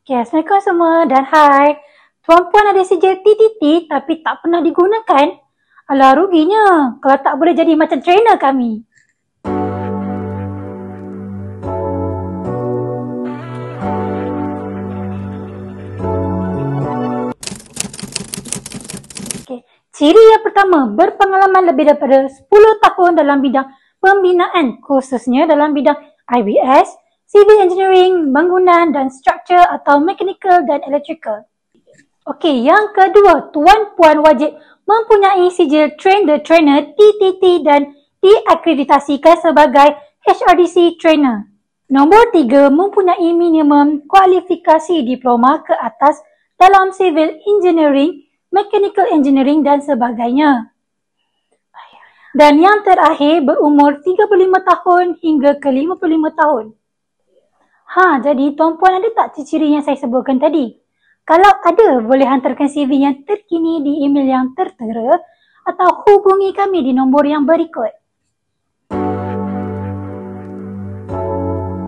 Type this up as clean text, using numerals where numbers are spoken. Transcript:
Okay, Assalamualaikum semua dan hai. Tuan-puan ada sijil TTT tapi tak pernah digunakan? Alah, ruginya kalau tak boleh jadi macam trainer kami. Okay. Ciri yang pertama, berpengalaman lebih daripada 10 tahun dalam bidang pembinaan, khususnya dalam bidang IBS, civil engineering, bangunan dan struktur atau mechanical dan electrical. Okey, yang kedua, tuan-puan wajib mempunyai sijil Train the Trainer TTT dan diakreditasikan sebagai HRDC Trainer. Nombor 3, mempunyai minimum kualifikasi diploma ke atas dalam civil engineering, mechanical engineering dan sebagainya. Dan yang terakhir, berumur 35 tahun hingga ke 55 tahun. Jadi tuan-puan ada tak ciri-ciri yang saya sebutkan tadi? Kalau ada, boleh hantarkan CV yang terkini di email yang tertera atau hubungi kami di nombor yang berikut.